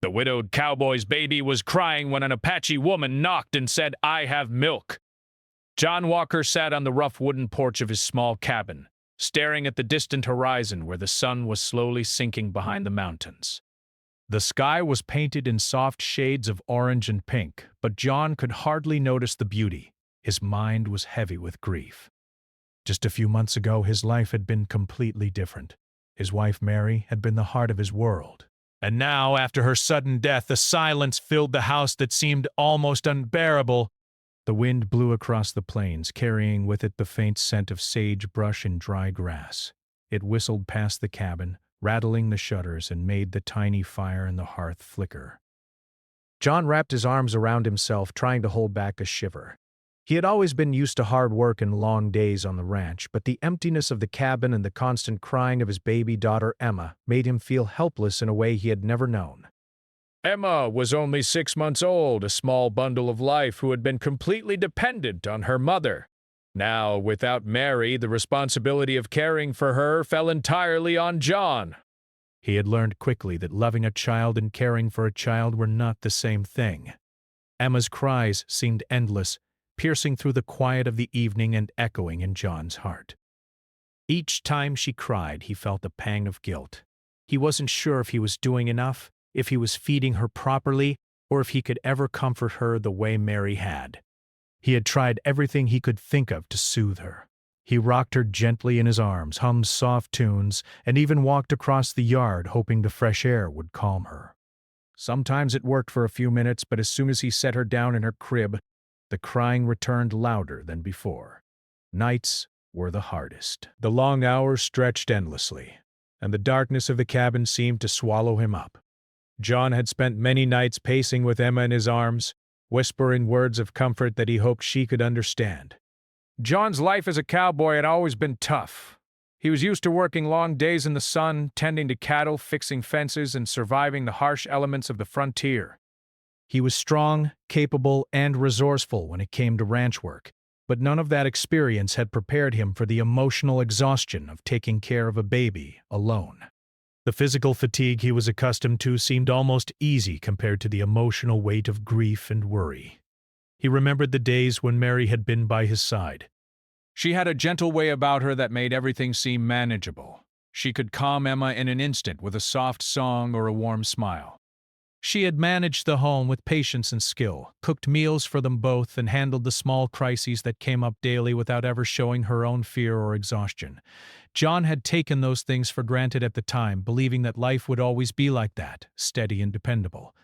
The widowed cowboy's baby was crying when an Apache woman knocked and said, "I have milk." John Walker sat on the rough wooden porch of his small cabin, staring at the distant horizon where the sun was slowly sinking behind the mountains. The sky was painted in soft shades of orange and pink, but John could hardly notice the beauty. His mind was heavy with grief. Just a few months ago, his life had been completely different. His wife, Mary, had been the heart of his world. And now, after her sudden death, a silence filled the house that seemed almost unbearable. The wind blew across the plains, carrying with it the faint scent of sagebrush and dry grass. It whistled past the cabin, rattling the shutters, and made the tiny fire in the hearth flicker. John wrapped his arms around himself, trying to hold back a shiver. He had always been used to hard work and long days on the ranch, but the emptiness of the cabin and the constant crying of his baby daughter Emma made him feel helpless in a way he had never known. Emma was only 6 months old, a small bundle of life who had been completely dependent on her mother. Now, without Mary, the responsibility of caring for her fell entirely on John. He had learned quickly that loving a child and caring for a child were not the same thing. Emma's cries seemed endless, piercing through the quiet of the evening and echoing in John's heart. Each time she cried, he felt a pang of guilt. He wasn't sure if he was doing enough, if he was feeding her properly, or if he could ever comfort her the way Mary had. He had tried everything he could think of to soothe her. He rocked her gently in his arms, hummed soft tunes, and even walked across the yard hoping the fresh air would calm her. Sometimes it worked for a few minutes, but as soon as he set her down in her crib, the crying returned louder than before. Nights were the hardest. The long hours stretched endlessly, and the darkness of the cabin seemed to swallow him up. John had spent many nights pacing with Emma in his arms, whispering words of comfort that he hoped she could understand. John's life as a cowboy had always been tough. He was used to working long days in the sun, tending to cattle, fixing fences, and surviving the harsh elements of the frontier. He was strong, capable, and resourceful when it came to ranch work, but none of that experience had prepared him for the emotional exhaustion of taking care of a baby alone. The physical fatigue he was accustomed to seemed almost easy compared to the emotional weight of grief and worry. He remembered the days when Mary had been by his side. She had a gentle way about her that made everything seem manageable. She could calm Emma in an instant with a soft song or a warm smile. She had managed the home with patience and skill, cooked meals for them both, and handled the small crises that came up daily without ever showing her own fear or exhaustion. John had taken those things for granted at the time, believing that life would always be like that, steady and dependable.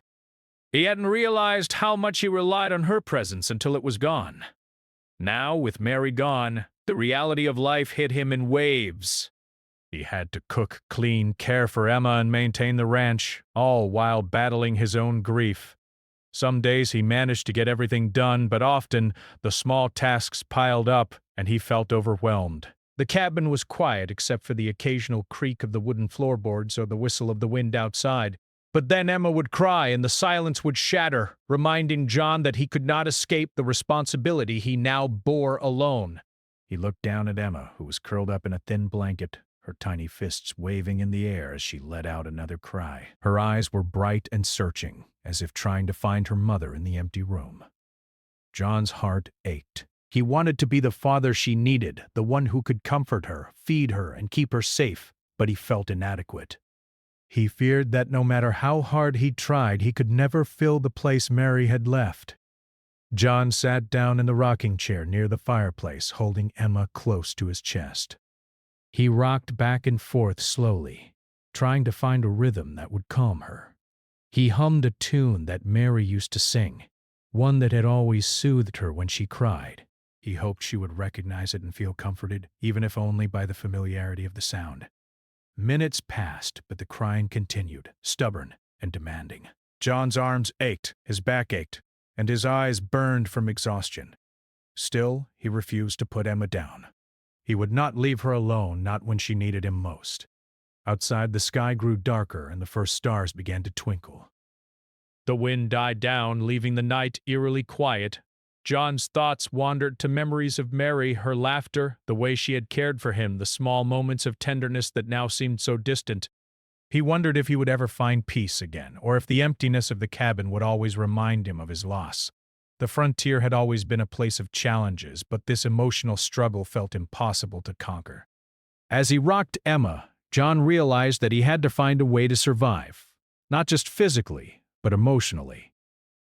He hadn't realized how much he relied on her presence until it was gone. Now, with Mary gone, the reality of life hit him in waves. He had to cook, clean, care for Emma, and maintain the ranch, all while battling his own grief. Some days he managed to get everything done, but often the small tasks piled up, and he felt overwhelmed. The cabin was quiet except for the occasional creak of the wooden floorboards or the whistle of the wind outside. But then Emma would cry and the silence would shatter, reminding John that he could not escape the responsibility he now bore alone. He looked down at Emma, who was curled up in a thin blanket, her tiny fists waving in the air as she let out another cry. Her eyes were bright and searching, as if trying to find her mother in the empty room. John's heart ached. He wanted to be the father she needed, the one who could comfort her, feed her, and keep her safe, but he felt inadequate. He feared that no matter how hard he tried, he could never fill the place Mary had left. John sat down in the rocking chair near the fireplace, holding Emma close to his chest. He rocked back and forth slowly, trying to find a rhythm that would calm her. He hummed a tune that Mary used to sing, one that had always soothed her when she cried. He hoped she would recognize it and feel comforted, even if only by the familiarity of the sound. Minutes passed, but the crying continued, stubborn and demanding. John's arms ached, his back ached, and his eyes burned from exhaustion. Still, he refused to put Emma down. He would not leave her alone, not when she needed him most. Outside, the sky grew darker and the first stars began to twinkle. The wind died down, leaving the night eerily quiet. John's thoughts wandered to memories of Mary, her laughter, the way she had cared for him, the small moments of tenderness that now seemed so distant. He wondered if he would ever find peace again, or if the emptiness of the cabin would always remind him of his loss. The frontier had always been a place of challenges, but this emotional struggle felt impossible to conquer. As he rocked Emma, John realized that he had to find a way to survive, not just physically, but emotionally.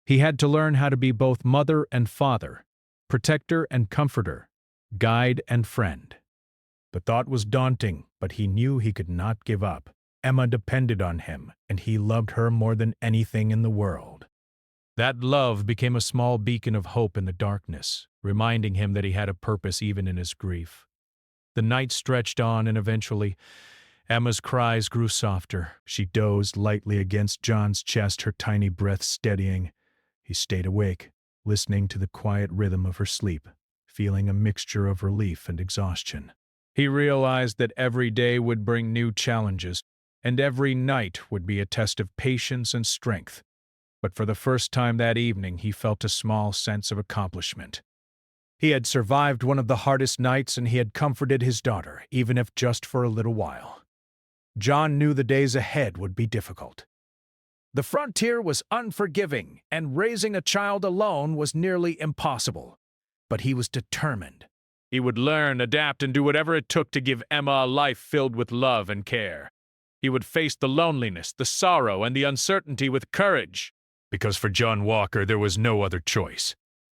He had to learn how to be both mother and father, protector and comforter, guide and friend. The thought was daunting, but he knew he could not give up. Emma depended on him, and he loved her more than anything in the world. That love became a small beacon of hope in the darkness, reminding him that he had a purpose even in his grief. The night stretched on, and eventually, Emma's cries grew softer. She dozed lightly against John's chest, her tiny breath steadying. He stayed awake, listening to the quiet rhythm of her sleep, feeling a mixture of relief and exhaustion. He realized that every day would bring new challenges, and every night would be a test of patience and strength. But for the first time that evening, he felt a small sense of accomplishment. He had survived one of the hardest nights, and he had comforted his daughter, even if just for a little while. John knew the days ahead would be difficult. The frontier was unforgiving, and raising a child alone was nearly impossible. But he was determined. He would learn, adapt, and do whatever it took to give Emma a life filled with love and care. He would face the loneliness, the sorrow, and the uncertainty with courage. Because for John Walker, there was no other choice.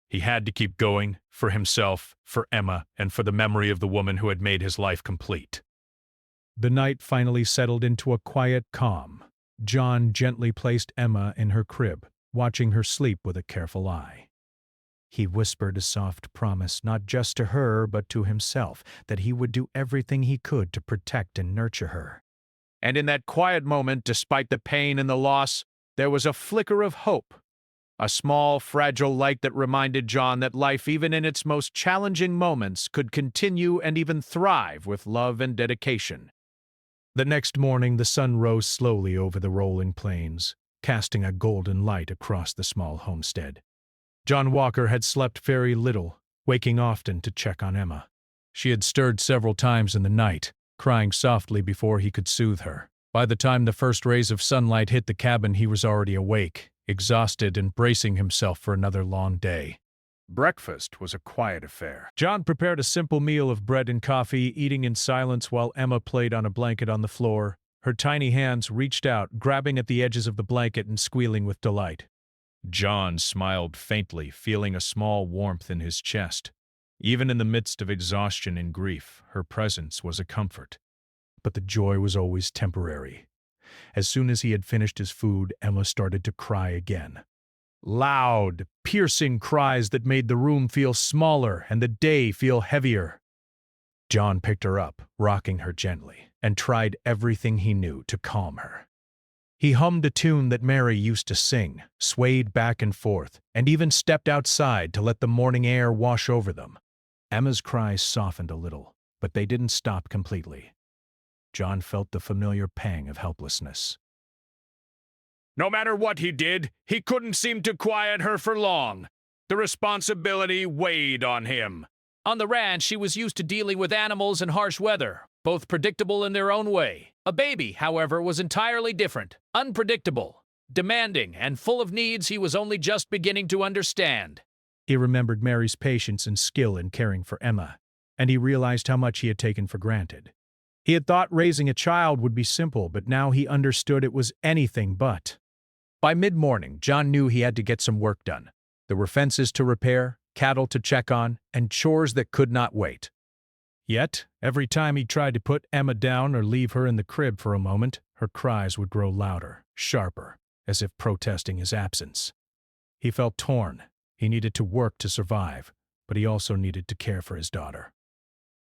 He had to keep going, for himself, for Emma, and for the memory of the woman who had made his life complete. The night finally settled into a quiet calm. John gently placed Emma in her crib, watching her sleep with a careful eye. He whispered a soft promise not just to her but to himself, that he would do everything he could to protect and nurture her. And in that quiet moment, despite the pain and the loss, there was a flicker of hope. A small, fragile light that reminded John that life, even in its most challenging moments, could continue and even thrive with love and dedication. The next morning, the sun rose slowly over the rolling plains, casting a golden light across the small homestead. John Walker had slept very little, waking often to check on Emma. She had stirred several times in the night, crying softly before he could soothe her. By the time the first rays of sunlight hit the cabin, he was already awake, exhausted and bracing himself for another long day. Breakfast was a quiet affair. John prepared a simple meal of bread and coffee, eating in silence while Emma played on a blanket on the floor. Her tiny hands reached out, grabbing at the edges of the blanket and squealing with delight. John smiled faintly, feeling a small warmth in his chest. Even in the midst of exhaustion and grief, her presence was a comfort. But the joy was always temporary. As soon as he had finished his food, Emma started to cry again. Loud, piercing cries that made the room feel smaller and the day feel heavier. John picked her up, rocking her gently, and tried everything he knew to calm her. He hummed a tune that Mary used to sing, swayed back and forth, and even stepped outside to let the morning air wash over them. Emma's cries softened a little, but they didn't stop completely. John felt the familiar pang of helplessness. No matter what he did, he couldn't seem to quiet her for long. The responsibility weighed on him. On the ranch, she was used to dealing with animals and harsh weather, both predictable in their own way. A baby, however, was entirely different, unpredictable, demanding, and full of needs he was only just beginning to understand. He remembered Mary's patience and skill in caring for Emma, and he realized how much he had taken for granted. He had thought raising a child would be simple, but now he understood it was anything but. By mid-morning, John knew he had to get some work done. There were fences to repair, cattle to check on, and chores that could not wait. Yet, every time he tried to put Emma down or leave her in the crib for a moment, her cries would grow louder, sharper, as if protesting his absence. He felt torn. He needed to work to survive, but he also needed to care for his daughter.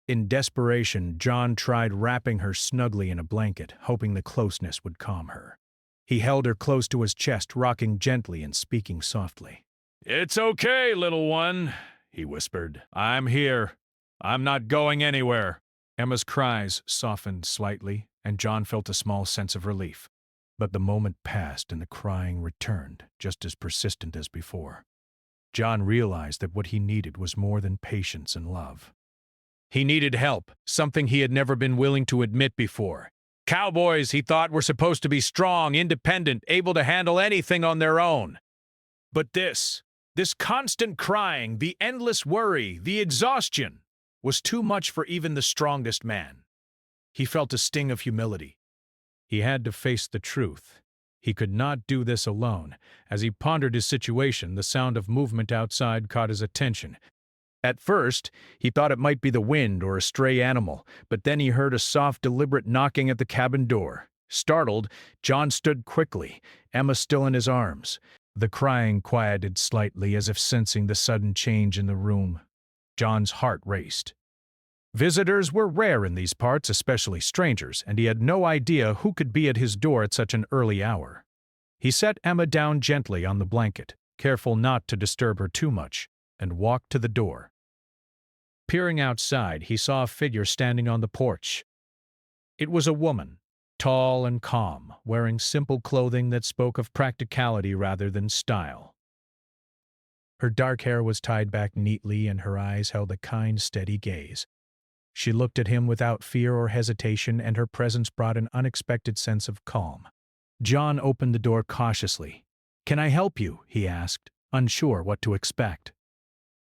In desperation, John tried wrapping her snugly in a blanket, hoping the closeness would calm her. He held her close to his chest, rocking gently and speaking softly. "It's okay, little one," he whispered. "I'm here. I'm not going anywhere." Emma's cries softened slightly, and John felt a small sense of relief. But the moment passed and the crying returned, just as persistent as before. John realized that what he needed was more than patience and love. He needed help, something he had never been willing to admit before. Cowboys, he thought, were supposed to be strong, independent, able to handle anything on their own. But this constant crying, the endless worry, the exhaustion, was too much for even the strongest man. He felt a sting of humility. He had to face the truth. He could not do this alone. As he pondered his situation, the sound of movement outside caught his attention. At first, he thought it might be the wind or a stray animal, but then he heard a soft, deliberate knocking at the cabin door. Startled, John stood quickly, Emma still in his arms. The crying quieted slightly, as if sensing the sudden change in the room. John's heart raced. Visitors were rare in these parts, especially strangers, and he had no idea who could be at his door at such an early hour. He set Emma down gently on the blanket, careful not to disturb her too much, and walked to the door. Peering outside, he saw a figure standing on the porch. It was a woman, tall and calm, wearing simple clothing that spoke of practicality rather than style. Her dark hair was tied back neatly, and her eyes held a kind, steady gaze. She looked at him without fear or hesitation, and her presence brought an unexpected sense of calm. John opened the door cautiously. "Can I help you?" he asked, unsure what to expect.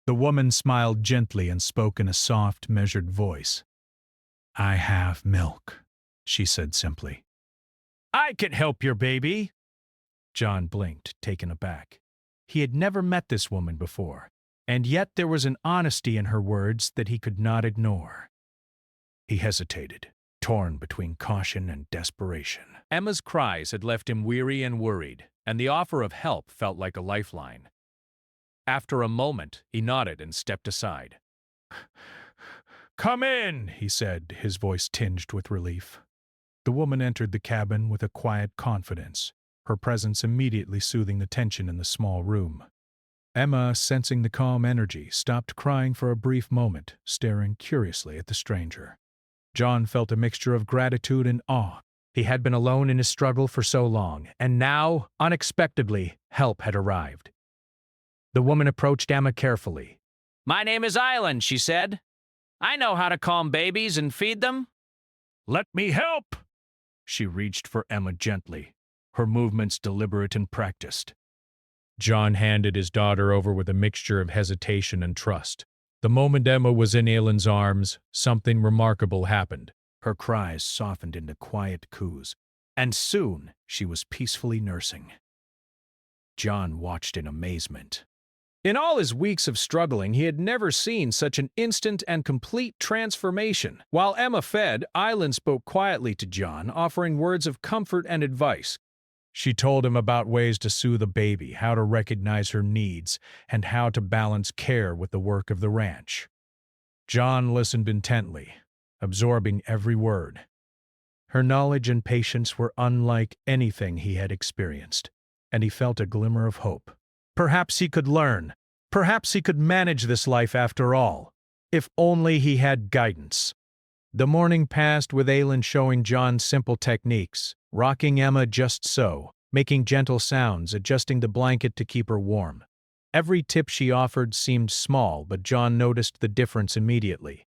The woman smiled gently and spoke in a soft, measured voice. "I have milk," she said simply. "I can help your baby." John blinked, taken aback. He had never met this woman before, and yet there was an honesty in her words that he could not ignore. He hesitated, torn between caution and desperation. Emma's cries had left him weary and worried, and the offer of help felt like a lifeline. After a moment, he nodded and stepped aside. "Come in," he said, his voice tinged with relief. The woman entered the cabin with a quiet confidence, her presence immediately soothing the tension in the small room. Emma, sensing the calm energy, stopped crying for a brief moment, staring curiously at the stranger. John felt a mixture of gratitude and awe. He had been alone in his struggle for so long, and now, unexpectedly, help had arrived. The woman approached Emma carefully. "My name is Island," she said. "I know how to calm babies and feed them." "Let me help!" She reached for Emma gently, her movements deliberate and practiced. John handed his daughter over with a mixture of hesitation and trust. The moment Emma was in Aylin's arms, something remarkable happened. Her cries softened into quiet coos, and soon she was peacefully nursing. John watched in amazement. In all his weeks of struggling, he had never seen such an instant and complete transformation. While Emma fed, Island spoke quietly to John, offering words of comfort and advice. She told him about ways to soothe a baby, how to recognize her needs, and how to balance care with the work of the ranch. John listened intently, absorbing every word. Her knowledge and patience were unlike anything he had experienced, and he felt a glimmer of hope. Perhaps he could learn. Perhaps he could manage this life after all, if only he had guidance. The morning passed with Ayland showing John simple techniques, rocking Emma just so, making gentle sounds, adjusting the blanket to keep her warm. Every tip she offered seemed small, but John noticed the difference immediately.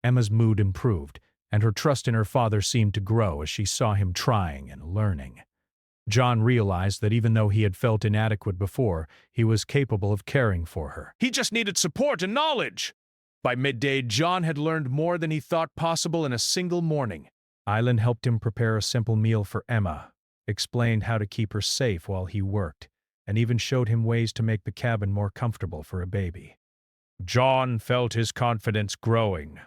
Emma's mood improved, and her trust in her father seemed to grow as she saw him trying and learning. John realized that even though he had felt inadequate before, he was capable of caring for her. He just needed support and knowledge. By midday, John had learned more than he thought possible in a single morning. Island helped him prepare a simple meal for Emma, explained how to keep her safe while he worked, and even showed him ways to make the cabin more comfortable for a baby. John felt his confidence growing.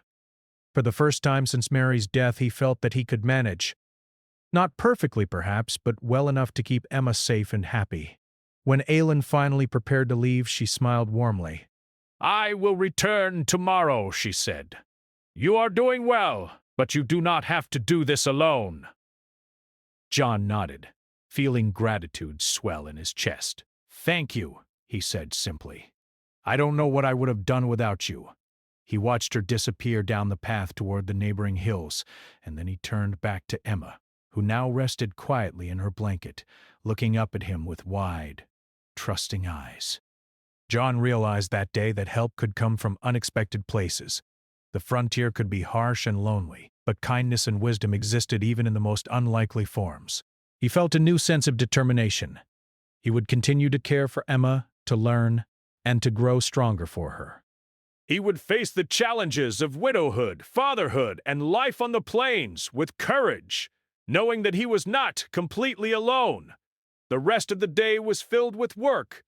For the first time since Mary's death, he felt that he could manage. Not perfectly, perhaps, but well enough to keep Emma safe and happy. When Ayland finally prepared to leave, she smiled warmly. "I will return tomorrow," she said. "You are doing well, but you do not have to do this alone." John nodded, feeling gratitude swell in his chest. "Thank you," he said simply. "I don't know what I would have done without you." He watched her disappear down the path toward the neighboring hills, and then he turned back to Emma, who now rested quietly in her blanket, looking up at him with wide, trusting eyes. John realized that day that help could come from unexpected places. The frontier could be harsh and lonely, but kindness and wisdom existed even in the most unlikely forms. He felt a new sense of determination. He would continue to care for Emma, to learn, and to grow stronger for her. He would face the challenges of widowhood, fatherhood, and life on the plains with courage, knowing that he was not completely alone. The rest of the day was filled with work,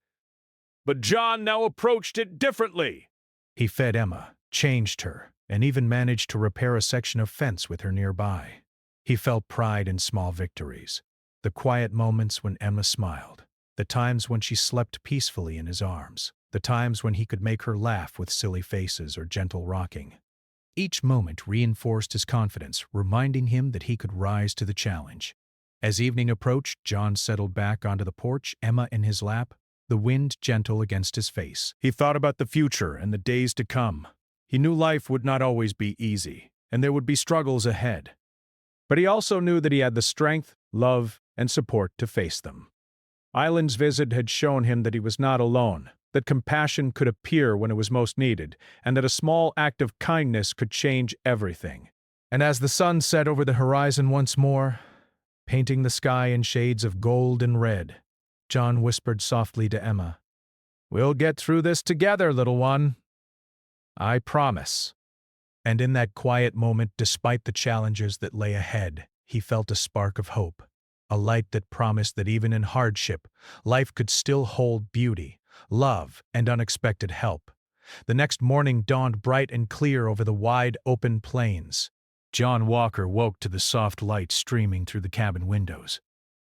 but John now approached it differently. He fed Emma, changed her, and even managed to repair a section of fence with her nearby. He felt pride in small victories, the quiet moments when Emma smiled, the times when she slept peacefully in his arms, the times when he could make her laugh with silly faces or gentle rocking. Each moment reinforced his confidence, reminding him that he could rise to the challenge. As evening approached, John settled back onto the porch, Emma in his lap, the wind gentle against his face. He thought about the future and the days to come. He knew life would not always be easy, and there would be struggles ahead. But he also knew that he had the strength, love, and support to face them. Island's visit had shown him that he was not alone, that compassion could appear when it was most needed, and that a small act of kindness could change everything. And as the sun set over the horizon once more, painting the sky in shades of gold and red, John whispered softly to Emma, "We'll get through this together, little one. I promise." And in that quiet moment, despite the challenges that lay ahead, he felt a spark of hope, a light that promised that even in hardship, life could still hold beauty, love, and unexpected help. The next morning dawned bright and clear over the wide, open plains. John Walker woke to the soft light streaming through the cabin windows.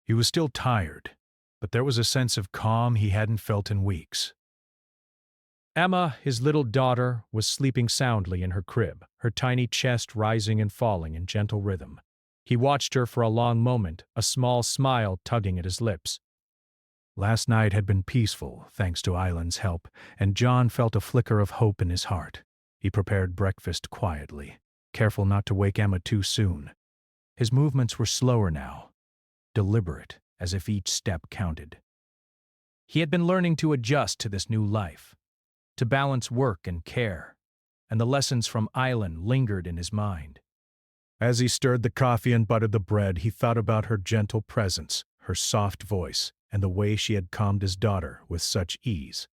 He was still tired, but there was a sense of calm he hadn't felt in weeks. Emma, his little daughter, was sleeping soundly in her crib, her tiny chest rising and falling in gentle rhythm. He watched her for a long moment, a small smile tugging at his lips. Last night had been peaceful, thanks to Island's help, and John felt a flicker of hope in his heart. He prepared breakfast quietly, careful not to wake Emma too soon. His movements were slower now, deliberate, as if each step counted. He had been learning to adjust to this new life, to balance work and care, and the lessons from Island lingered in his mind. As he stirred the coffee and buttered the bread, he thought about her gentle presence, her soft voice, and the way she had calmed his daughter with such ease.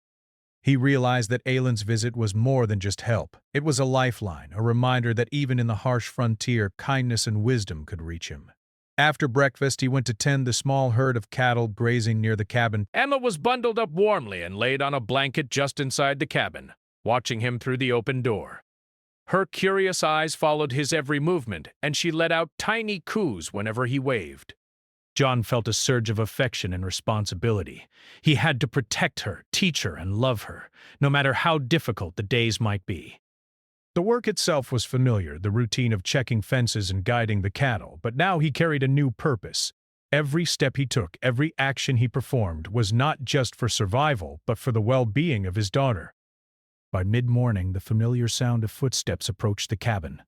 He realized that Aylin's visit was more than just help. It was a lifeline, a reminder that even in the harsh frontier, kindness and wisdom could reach him. After breakfast, he went to tend the small herd of cattle grazing near the cabin. Emma was bundled up warmly and laid on a blanket just inside the cabin, watching him through the open door. Her curious eyes followed his every movement, and she let out tiny coos whenever he waved. John felt a surge of affection and responsibility. He had to protect her, teach her, and love her, no matter how difficult the days might be. The work itself was familiar, the routine of checking fences and guiding the cattle, but now he carried a new purpose. Every step he took, every action he performed, was not just for survival, but for the well-being of his daughter. By mid-morning, the familiar sound of footsteps approached the cabin.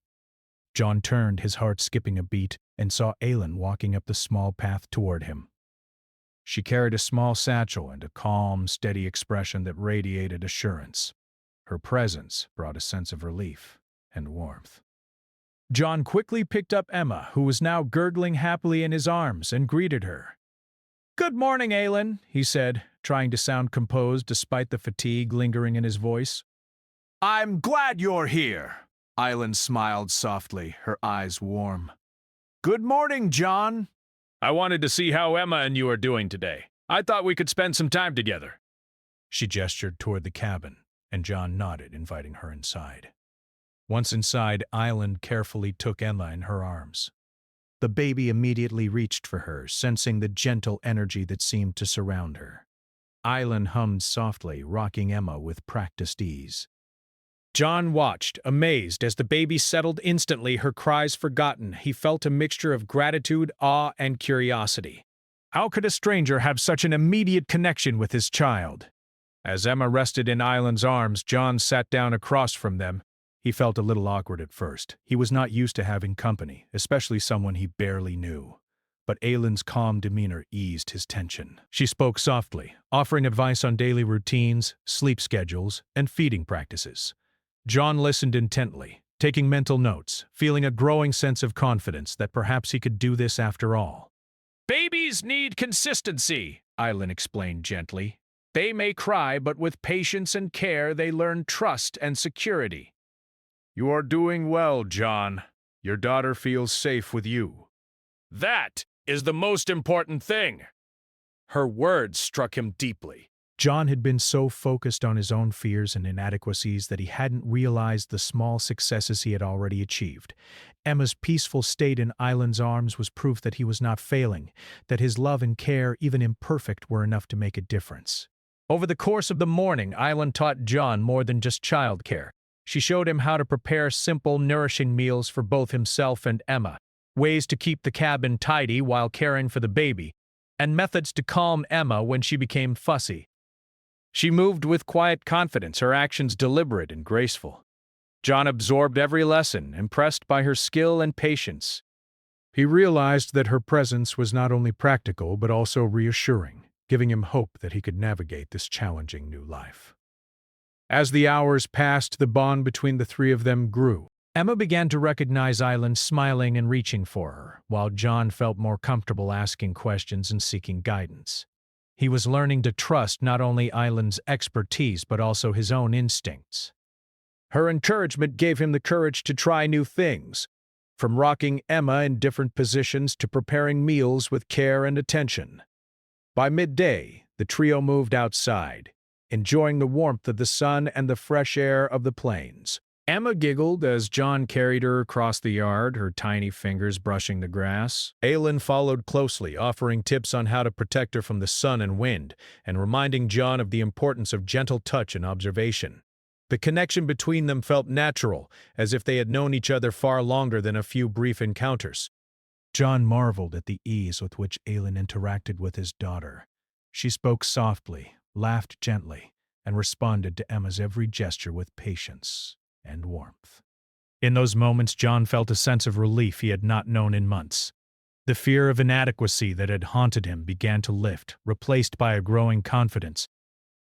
John turned, his heart skipping a beat, and saw Aylin walking up the small path toward him. She carried a small satchel and a calm, steady expression that radiated assurance. Her presence brought a sense of relief and warmth. John quickly picked up Emma, who was now gurgling happily in his arms, and greeted her. "Good morning, Aylin," he said, trying to sound composed despite the fatigue lingering in his voice. "I'm glad you're here," Aylin smiled softly, her eyes warm. "Good morning, John." "I wanted to see how Emma and you are doing today. I thought we could spend some time together." She gestured toward the cabin, and John nodded, inviting her inside. Once inside, Island carefully took Emma in her arms. The baby immediately reached for her, sensing the gentle energy that seemed to surround her. Island hummed softly, rocking Emma with practiced ease. John watched, amazed, as the baby settled instantly, her cries forgotten. He felt a mixture of gratitude, awe, and curiosity. How could a stranger have such an immediate connection with his child? As Emma rested in Island's arms, John sat down across from them. He felt a little awkward at first. He was not used to having company, especially someone he barely knew. But Aylin's calm demeanor eased his tension. She spoke softly, offering advice on daily routines, sleep schedules, and feeding practices. John listened intently, taking mental notes, feeling a growing sense of confidence that perhaps he could do this after all. Babies need consistency, Island explained gently. They may cry, but with patience and care, they learn trust and security. You are doing well, John. Your daughter feels safe with you. That is the most important thing. Her words struck him deeply. John had been so focused on his own fears and inadequacies that he hadn't realized the small successes he had already achieved. Emma's peaceful state in Island's arms was proof that he was not failing, that his love and care, even imperfect, were enough to make a difference. Over the course of the morning, Island taught John more than just childcare. She showed him how to prepare simple, nourishing meals for both himself and Emma, ways to keep the cabin tidy while caring for the baby, and methods to calm Emma when she became fussy. She moved with quiet confidence, her actions deliberate and graceful. John absorbed every lesson, impressed by her skill and patience. He realized that her presence was not only practical but also reassuring, giving him hope that he could navigate this challenging new life. As the hours passed, the bond between the three of them grew. Emma began to recognize Island smiling and reaching for her, while John felt more comfortable asking questions and seeking guidance. He was learning to trust not only Island's expertise but also his own instincts. Her encouragement gave him the courage to try new things, from rocking Emma in different positions to preparing meals with care and attention. By midday, the trio moved outside, enjoying the warmth of the sun and the fresh air of the plains. Emma giggled as John carried her across the yard, her tiny fingers brushing the grass. Aylin followed closely, offering tips on how to protect her from the sun and wind, and reminding John of the importance of gentle touch and observation. The connection between them felt natural, as if they had known each other far longer than a few brief encounters. John marveled at the ease with which Aylin interacted with his daughter. She spoke softly, laughed gently, and responded to Emma's every gesture with patience and warmth. In those moments, John felt a sense of relief he had not known in months. The fear of inadequacy that had haunted him began to lift, replaced by a growing confidence.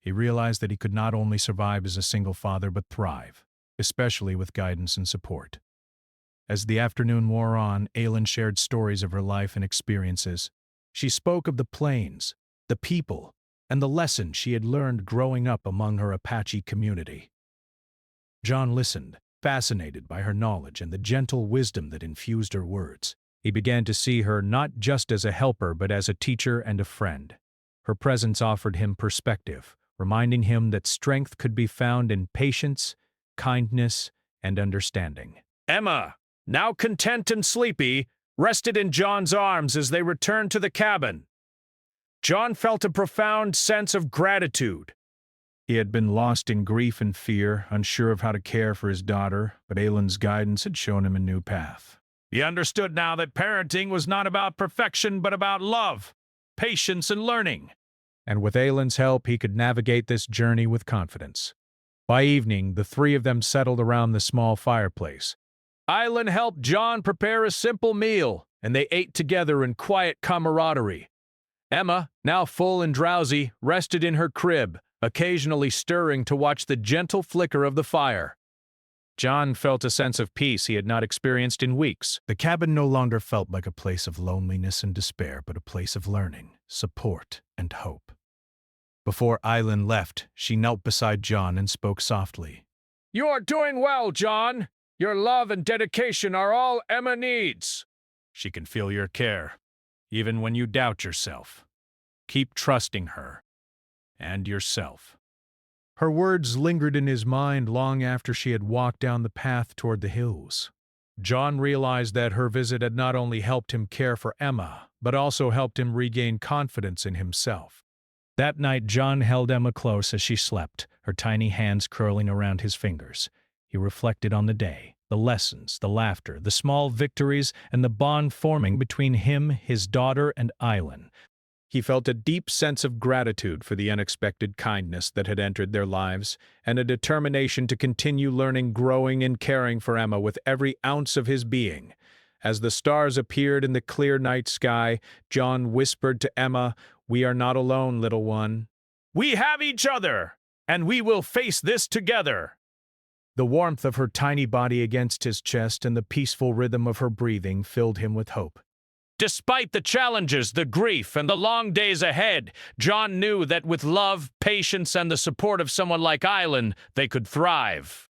He realized that he could not only survive as a single father but thrive, especially with guidance and support. As the afternoon wore on, Aylin shared stories of her life and experiences. She spoke of the plains, the people, and the lessons she had learned growing up among her Apache community. John listened, fascinated by her knowledge and the gentle wisdom that infused her words. He began to see her not just as a helper but as a teacher and a friend. Her presence offered him perspective, reminding him that strength could be found in patience, kindness, and understanding. Emma, now content and sleepy, rested in John's arms as they returned to the cabin. John felt a profound sense of gratitude. He had been lost in grief and fear, unsure of how to care for his daughter, but Aylin's guidance had shown him a new path. He understood now that parenting was not about perfection but about love, patience, and learning. And with Aylin's help, he could navigate this journey with confidence. By evening, the three of them settled around the small fireplace. Aylin helped John prepare a simple meal, and they ate together in quiet camaraderie. Emma, now full and drowsy, rested in her crib, occasionally stirring to watch the gentle flicker of the fire. John felt a sense of peace he had not experienced in weeks. The cabin no longer felt like a place of loneliness and despair, but a place of learning, support, and hope. Before Aylin left, she knelt beside John and spoke softly. "You are doing well, John. Your love and dedication are all Emma needs. She can feel your care, even when you doubt yourself. Keep trusting her and yourself." Her words lingered in his mind long after she had walked down the path toward the hills. John realized that her visit had not only helped him care for Emma, but also helped him regain confidence in himself. That night, John held Emma close as she slept, her tiny hands curling around his fingers. He reflected on the day, the lessons, the laughter, the small victories, and the bond forming between him, his daughter, and Aylin. He felt a deep sense of gratitude for the unexpected kindness that had entered their lives, and a determination to continue learning, growing, and caring for Emma with every ounce of his being. As the stars appeared in the clear night sky, John whispered to Emma, "We are not alone, little one. We have each other, and we will face this together." The warmth of her tiny body against his chest and the peaceful rhythm of her breathing filled him with hope. Despite the challenges, the grief, and the long days ahead, John knew that with love, patience, and the support of someone like Island, they could thrive.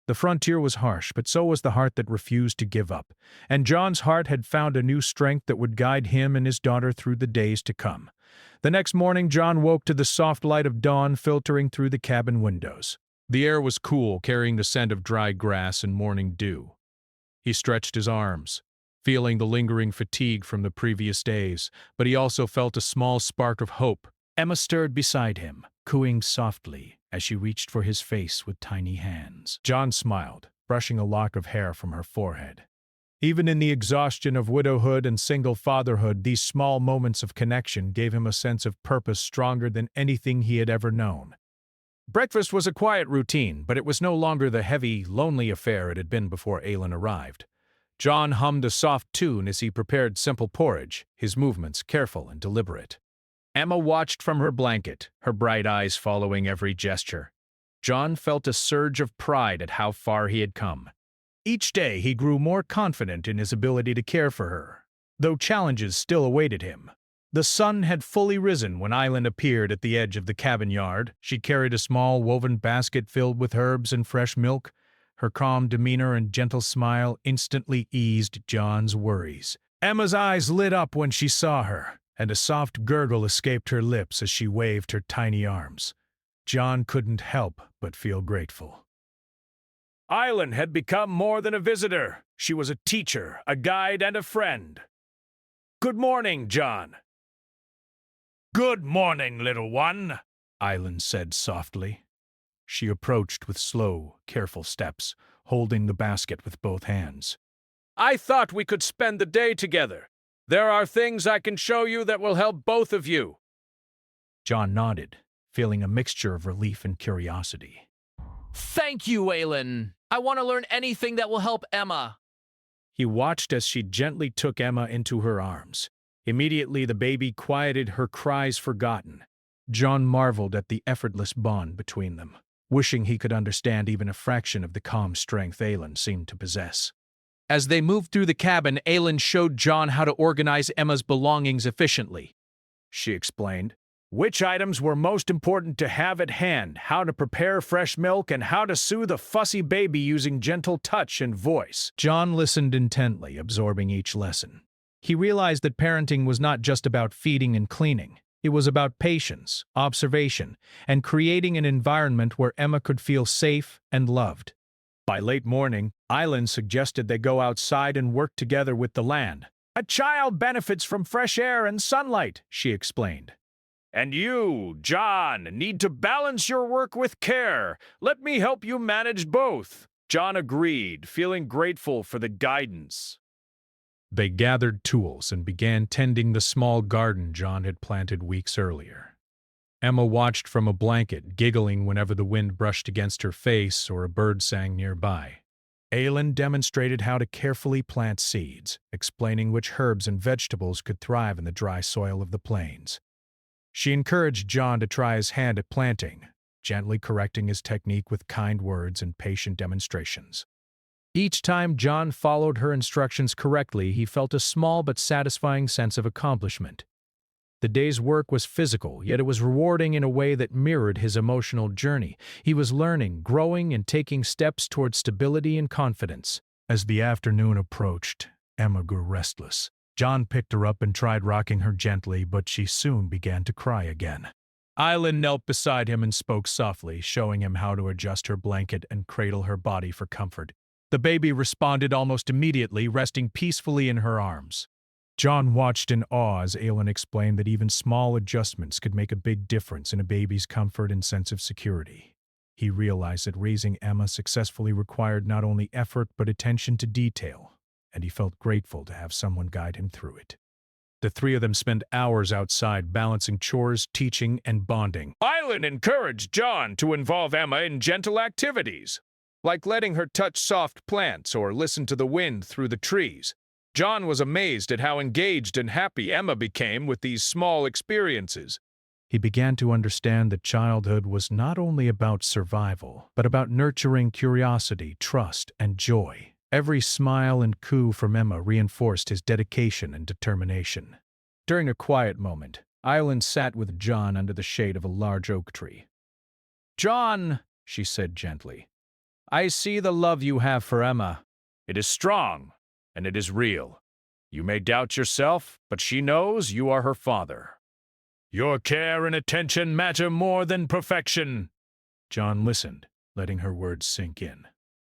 The frontier was harsh, but so was the heart that refused to give up, and John's heart had found a new strength that would guide him and his daughter through the days to come. The next morning, John woke to the soft light of dawn filtering through the cabin windows. The air was cool, carrying the scent of dry grass and morning dew. He stretched his arms, feeling the lingering fatigue from the previous days, but he also felt a small spark of hope. Emma stirred beside him, cooing softly as she reached for his face with tiny hands. John smiled, brushing a lock of hair from her forehead. Even in the exhaustion of widowhood and single fatherhood, these small moments of connection gave him a sense of purpose stronger than anything he had ever known. Breakfast was a quiet routine, but it was no longer the heavy, lonely affair it had been before Aylin arrived. John hummed a soft tune as he prepared simple porridge, his movements careful and deliberate. Emma watched from her blanket, her bright eyes following every gesture. John felt a surge of pride at how far he had come. Each day he grew more confident in his ability to care for her, though challenges still awaited him. The sun had fully risen when Island appeared at the edge of the cabin yard. She carried a small woven basket filled with herbs and fresh milk. Her calm demeanor and gentle smile instantly eased John's worries. Emma's eyes lit up when she saw her, and a soft gurgle escaped her lips as she waved her tiny arms. John couldn't help but feel grateful. Island had become more than a visitor. She was a teacher, a guide, and a friend. "Good morning, John." "Good morning, little one," Island said softly. She approached with slow, careful steps, holding the basket with both hands. "I thought we could spend the day together. There are things I can show you that will help both of you." John nodded, feeling a mixture of relief and curiosity. Thank you, Aylin. I want to learn anything that will help Emma. He watched as she gently took Emma into her arms. Immediately, the baby quieted, her cries forgotten. John marveled at the effortless bond between them, wishing he could understand even a fraction of the calm strength Aylin seemed to possess. As they moved through the cabin, Aylin showed John how to organize Emma's belongings efficiently. She explained which items were most important to have at hand, how to prepare fresh milk, and how to soothe a fussy baby using gentle touch and voice. John listened intently, absorbing each lesson. He realized that parenting was not just about feeding and cleaning. It was about patience, observation, and creating an environment where Emma could feel safe and loved. By late morning, Island suggested they go outside and work together with the land. "A child benefits from fresh air and sunlight," she explained. "And you, John, need to balance your work with care. Let me help you manage both." John agreed, feeling grateful for the guidance. They gathered tools and began tending the small garden John had planted weeks earlier. Emma watched from a blanket, giggling whenever the wind brushed against her face or a bird sang nearby. Aylin demonstrated how to carefully plant seeds, explaining which herbs and vegetables could thrive in the dry soil of the plains. She encouraged John to try his hand at planting, gently correcting his technique with kind words and patient demonstrations. Each time John followed her instructions correctly, he felt a small but satisfying sense of accomplishment. The day's work was physical, yet it was rewarding in a way that mirrored his emotional journey. He was learning, growing, and taking steps toward stability and confidence. As the afternoon approached, Emma grew restless. John picked her up and tried rocking her gently, but she soon began to cry again. Island knelt beside him and spoke softly, showing him how to adjust her blanket and cradle her body for comfort. The baby responded almost immediately, resting peacefully in her arms. John watched in awe as Aylin explained that even small adjustments could make a big difference in a baby's comfort and sense of security. He realized that raising Emma successfully required not only effort but attention to detail, and he felt grateful to have someone guide him through it. The three of them spent hours outside balancing chores, teaching, and bonding. Island encouraged John to involve Emma in gentle activities, like letting her touch soft plants or listen to the wind through the trees. John was amazed at how engaged and happy Emma became with these small experiences. He began to understand that childhood was not only about survival, but about nurturing curiosity, trust, and joy. Every smile and coo from Emma reinforced his dedication and determination. During a quiet moment, Island sat with John under the shade of a large oak tree. "John," she said gently, "I see the love you have for Emma. It is strong, and it is real. You may doubt yourself, but she knows you are her father. Your care and attention matter more than perfection." John listened, letting her words sink in.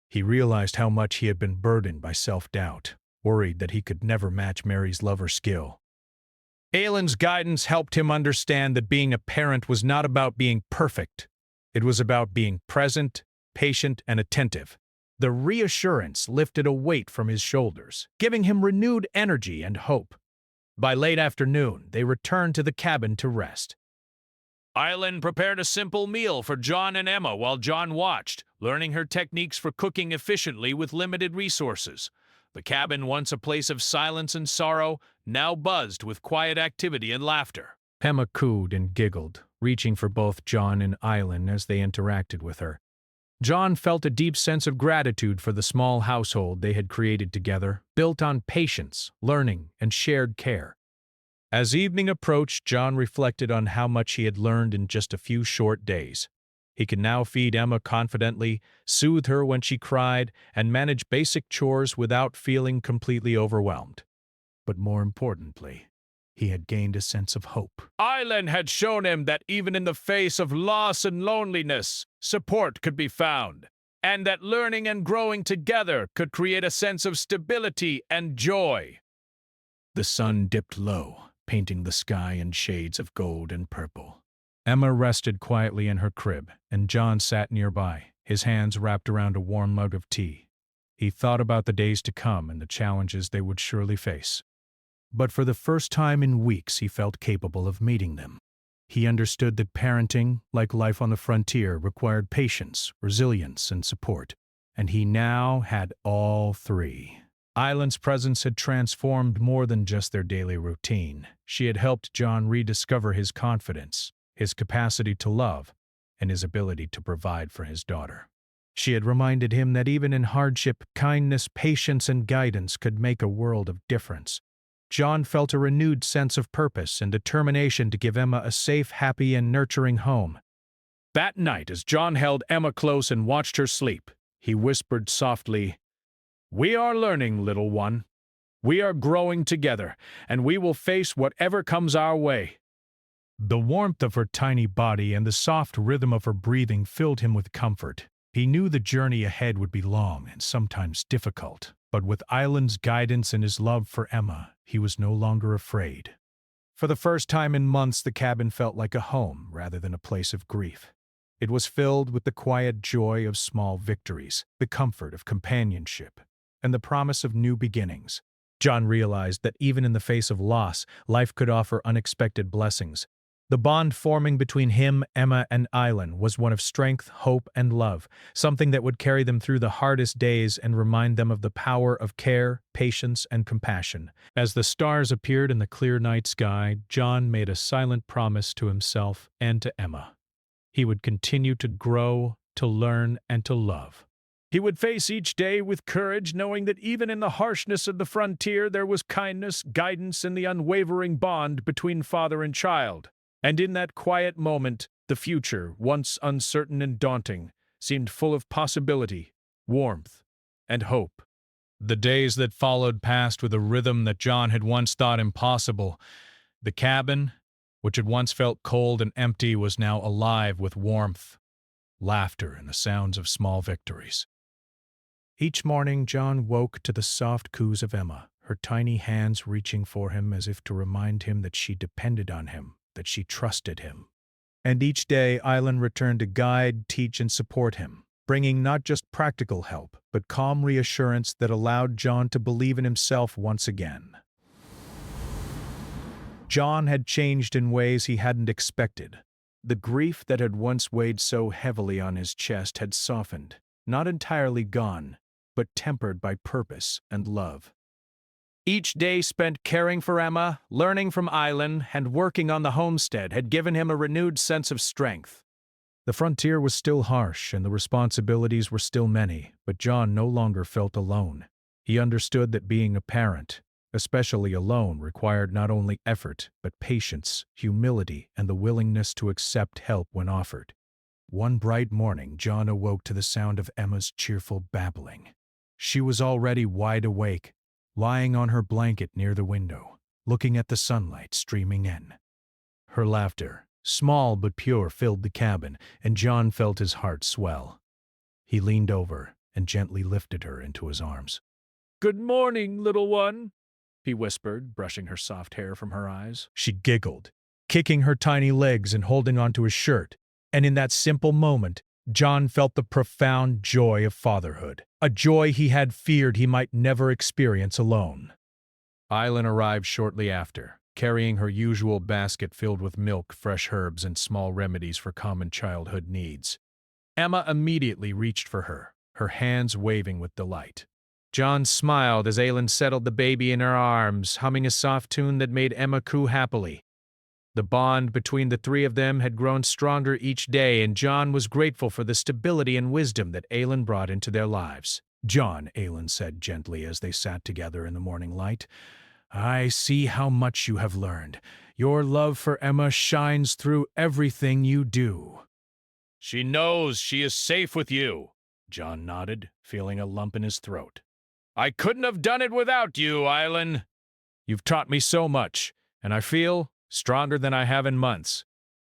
He realized how much he had been burdened by self-doubt, worried that he could never match Mary's love or skill. Aylin's guidance helped him understand that being a parent was not about being perfect. It was about being present, patient, and attentive. The reassurance lifted a weight from his shoulders, giving him renewed energy and hope. By late afternoon, they returned to the cabin to rest. Island prepared a simple meal for John and Emma while John watched, learning her techniques for cooking efficiently with limited resources. The cabin, once a place of silence and sorrow, now buzzed with quiet activity and laughter. Emma cooed and giggled, reaching for both John and Island as they interacted with her. John felt a deep sense of gratitude for the small household they had created together, built on patience, learning, and shared care. As evening approached, John reflected on how much he had learned in just a few short days. He could now feed Emma confidently, soothe her when she cried, and manage basic chores without feeling completely overwhelmed. But more importantly, he had gained a sense of hope. Island had shown him that even in the face of loss and loneliness, support could be found, and that learning and growing together could create a sense of stability and joy. The sun dipped low, painting the sky in shades of gold and purple. Emma rested quietly in her crib, and John sat nearby, his hands wrapped around a warm mug of tea. He thought about the days to come and the challenges they would surely face. But for the first time in weeks, he felt capable of meeting them. He understood that parenting, like life on the frontier, required patience, resilience, and support, and he now had all three. Island's presence had transformed more than just their daily routine. She had helped John rediscover his confidence, his capacity to love, and his ability to provide for his daughter. She had reminded him that even in hardship, kindness, patience, and guidance could make a world of difference. John felt a renewed sense of purpose and determination to give Emma a safe, happy, and nurturing home. That night, as John held Emma close and watched her sleep, he whispered softly, "We are learning, little one. We are growing together, and we will face whatever comes our way." The warmth of her tiny body and the soft rhythm of her breathing filled him with comfort. He knew the journey ahead would be long and sometimes difficult, but with Island's guidance and his love for Emma, he was no longer afraid. For the first time in months, the cabin felt like a home rather than a place of grief. It was filled with the quiet joy of small victories, the comfort of companionship, and the promise of new beginnings. John realized that even in the face of loss, life could offer unexpected blessings. The bond forming between him, Emma, and Island was one of strength, hope, and love, something that would carry them through the hardest days and remind them of the power of care, patience, and compassion. As the stars appeared in the clear night sky, John made a silent promise to himself and to Emma. He would continue to grow, to learn, and to love. He would face each day with courage, knowing that even in the harshness of the frontier there was kindness, guidance, and the unwavering bond between father and child. And in that quiet moment, the future, once uncertain and daunting, seemed full of possibility, warmth, and hope. The days that followed passed with a rhythm that John had once thought impossible. The cabin, which had once felt cold and empty, was now alive with warmth, laughter, and the sounds of small victories. Each morning, John woke to the soft coos of Emma, her tiny hands reaching for him as if to remind him that she depended on him, that she trusted him. And each day, Island returned to guide, teach, and support him, bringing not just practical help, but calm reassurance that allowed John to believe in himself once again. John had changed in ways he hadn't expected. The grief that had once weighed so heavily on his chest had softened, not entirely gone, but tempered by purpose and love. Each day spent caring for Emma, learning from Island, and working on the homestead had given him a renewed sense of strength. The frontier was still harsh and the responsibilities were still many, but John no longer felt alone. He understood that being a parent, especially alone, required not only effort, but patience, humility, and the willingness to accept help when offered. One bright morning, John awoke to the sound of Emma's cheerful babbling. She was already wide awake, lying on her blanket near the window, looking at the sunlight streaming in. Her laughter, small but pure, filled the cabin, and John felt his heart swell. He leaned over and gently lifted her into his arms. "Good morning, little one," he whispered, brushing her soft hair from her eyes. She giggled, kicking her tiny legs and holding onto his shirt, and in that simple moment, John felt the profound joy of fatherhood, a joy he had feared he might never experience alone. Island arrived shortly after, carrying her usual basket filled with milk, fresh herbs, and small remedies for common childhood needs. Emma immediately reached for her, her hands waving with delight. John smiled as Aylin settled the baby in her arms, humming a soft tune that made Emma coo happily. The bond between the three of them had grown stronger each day, and John was grateful for the stability and wisdom that Aylin brought into their lives. "John," Aylin said gently as they sat together in the morning light, "I see how much you have learned. Your love for Emma shines through everything you do." "She knows she is safe with you," John nodded, feeling a lump in his throat. "I couldn't have done it without you, Island. You've taught me so much, and I feel stronger than I have in months."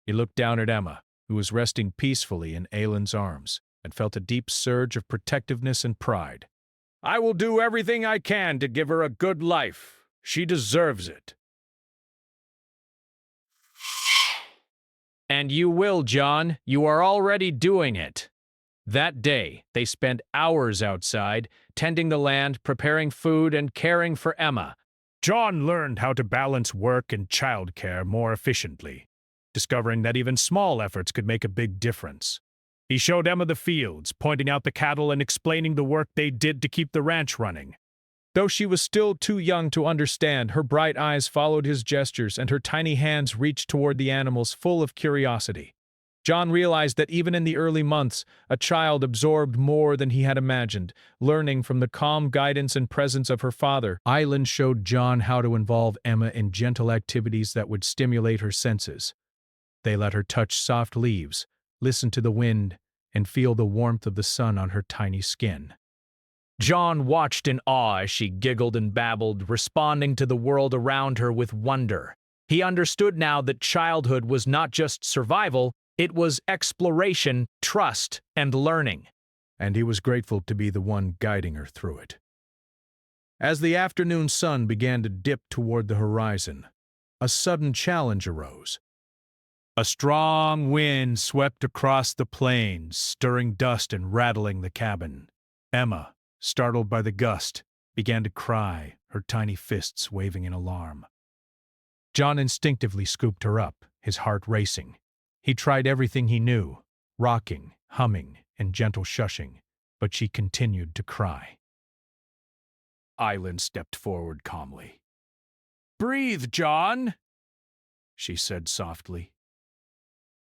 He looked down at Emma, who was resting peacefully in Aylin's arms, and felt a deep surge of protectiveness and pride. "I will do everything I can to give her a good life. She deserves it." And you will, John. You are already doing it. That day, they spent hours outside, tending the land, preparing food, and caring for Emma. John learned how to balance work and childcare more efficiently, discovering that even small efforts could make a big difference. He showed Emma the fields, pointing out the cattle and explaining the work they did to keep the ranch running. Though she was still too young to understand, her bright eyes followed his gestures and her tiny hands reached toward the animals full of curiosity. John realized that even in the early months, a child absorbed more than he had imagined, learning from the calm guidance and presence of her father. Island showed John how to involve Emma in gentle activities that would stimulate her senses. They let her touch soft leaves, listen to the wind, and feel the warmth of the sun on her tiny skin. John watched in awe as she giggled and babbled, responding to the world around her with wonder. He understood now that childhood was not just survival, it was exploration, trust, and learning. And he was grateful to be the one guiding her through it. As the afternoon sun began to dip toward the horizon, a sudden challenge arose. A strong wind swept across the plains, stirring dust and rattling the cabin. Emma, startled by the gust, began to cry, her tiny fists waving in alarm. John instinctively scooped her up, his heart racing. He tried everything he knew, rocking, humming, and gentle shushing, but she continued to cry. Island stepped forward calmly. "Breathe, John," she said softly.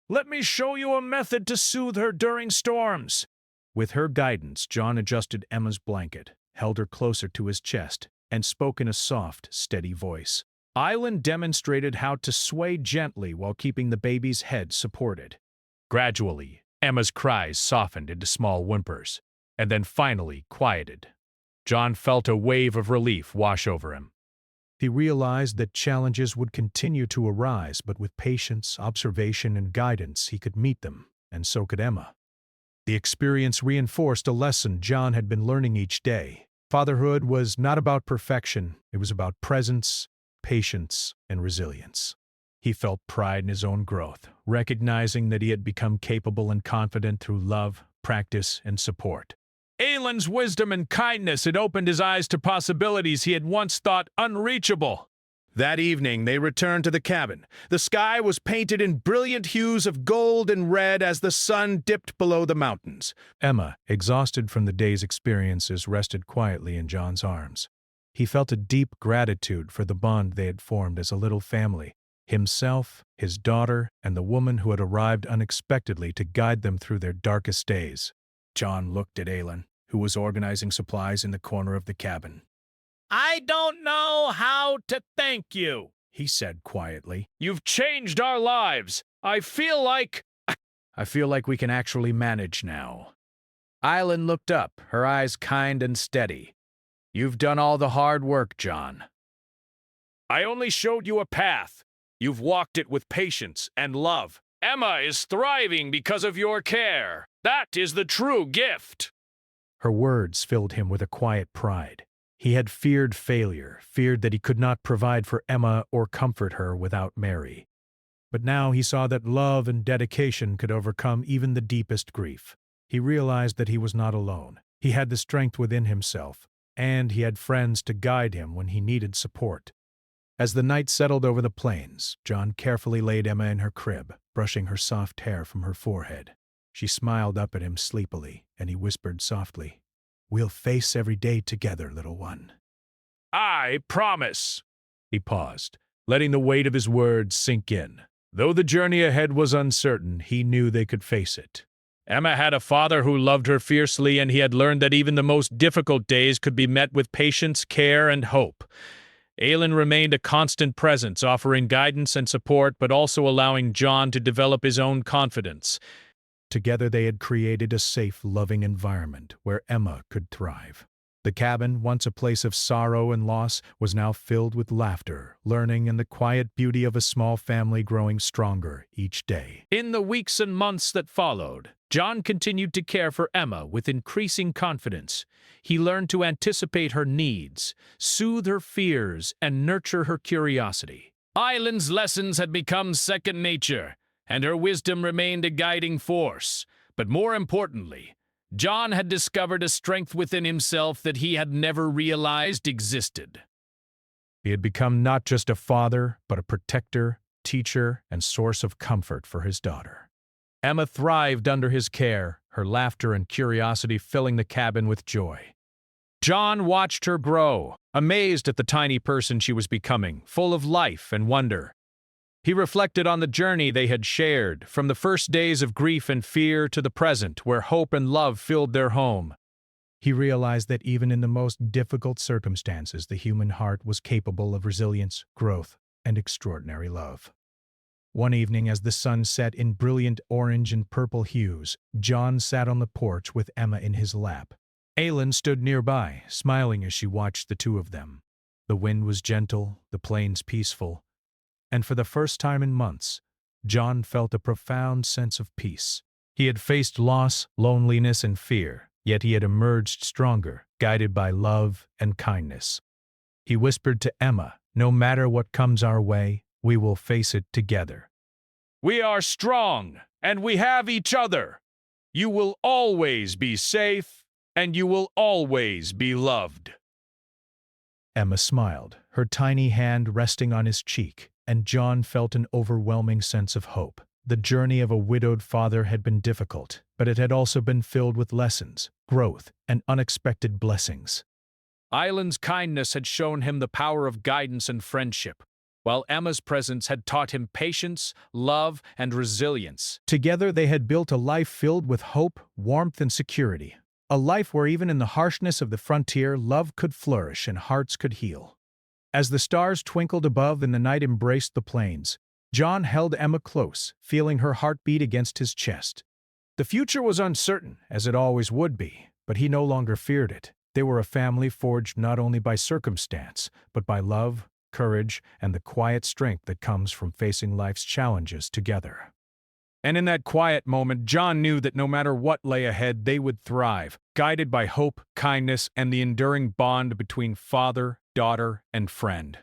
"Let me show you a method to soothe her during storms." With her guidance, John adjusted Emma's blanket, held her closer to his chest, and spoke in a soft, steady voice. Island demonstrated how to sway gently while keeping the baby's head supported. Gradually, Emma's cries softened into small whimpers, and then finally quieted. John felt a wave of relief wash over him. He realized that challenges would continue to arise, but with patience, observation, and guidance, he could meet them, and so could Emma. The experience reinforced a lesson John had been learning each day. Fatherhood was not about perfection, it was about presence, patience, and resilience. He felt pride in his own growth, recognizing that he had become capable and confident through love, practice, and support. Aylin's wisdom and kindness had opened his eyes to possibilities he had once thought unreachable. That evening, they returned to the cabin. The sky was painted in brilliant hues of gold and red as the sun dipped below the mountains. Emma, exhausted from the day's experiences, rested quietly in John's arms. He felt a deep gratitude for the bond they had formed as a little family, himself, his daughter, and the woman who had arrived unexpectedly to guide them through their darkest days. John looked at Aelin, who was organizing supplies in the corner of the cabin. I don't know how to thank you, He said quietly. You've changed our lives. I feel like we can actually manage now. Aelin looked up, her eyes kind and steady. You've done all the hard work, John. I only showed you a path. You've walked it with patience and love. Emma is thriving because of your care. That is the true gift. Her words filled him with a quiet pride. He had feared failure, feared that he could not provide for Emma or comfort her without Mary. But now he saw that love and dedication could overcome even the deepest grief. He realized that he was not alone. He had the strength within himself, and he had friends to guide him when he needed support. As the night settled over the plains, John carefully laid Emma in her crib, brushing her soft hair from her forehead. She smiled up at him sleepily, and he whispered softly, "We'll face every day together, little one." I promise. He paused, letting the weight of his words sink in. Though the journey ahead was uncertain, he knew they could face it. Emma had a father who loved her fiercely, and he had learned that even the most difficult days could be met with patience, care, and hope. Aelin remained a constant presence, offering guidance and support, but also allowing John to develop his own confidence. Together they had created a safe, loving environment where Emma could thrive. The cabin, once a place of sorrow and loss, was now filled with laughter, learning, and the quiet beauty of a small family growing stronger each day. In the weeks and months that followed, John continued to care for Emma with increasing confidence. He learned to anticipate her needs, soothe her fears, and nurture her curiosity. Aelin's lessons had become second nature, and her wisdom remained a guiding force. But more importantly, John had discovered a strength within himself that he had never realized existed. He had become not just a father, but a protector, teacher, and source of comfort for his daughter. Emma thrived under his care, her laughter and curiosity filling the cabin with joy. John watched her grow, amazed at the tiny person she was becoming, full of life and wonder. He reflected on the journey they had shared, from the first days of grief and fear to the present, where hope and love filled their home. He realized that even in the most difficult circumstances, the human heart was capable of resilience, growth, and extraordinary love. One evening, as the sun set in brilliant orange and purple hues, John sat on the porch with Emma in his lap. Aelin stood nearby, smiling as she watched the two of them. The wind was gentle, the plains peaceful, and for the first time in months, John felt a profound sense of peace. He had faced loss, loneliness, and fear, yet he had emerged stronger, guided by love and kindness. He whispered to Emma, "No matter what comes our way, we will face it together. We are strong, and we have each other. You will always be safe, and you will always be loved." Emma smiled, her tiny hand resting on his cheek, and John felt an overwhelming sense of hope. The journey of a widowed father had been difficult, but it had also been filled with lessons, growth, and unexpected blessings. Aelin's kindness had shown him the power of guidance and friendship, while Emma's presence had taught him patience, love, and resilience. Together they had built a life filled with hope, warmth, and security. A life where even in the harshness of the frontier, love could flourish and hearts could heal. As the stars twinkled above and the night embraced the plains, John held Emma close, feeling her heart beat against his chest. The future was uncertain, as it always would be, but he no longer feared it. They were a family forged not only by circumstance, but by love, courage, and the quiet strength that comes from facing life's challenges together. And in that quiet moment, John knew that no matter what lay ahead, they would thrive, guided by hope, kindness, and the enduring bond between father, daughter, and friend.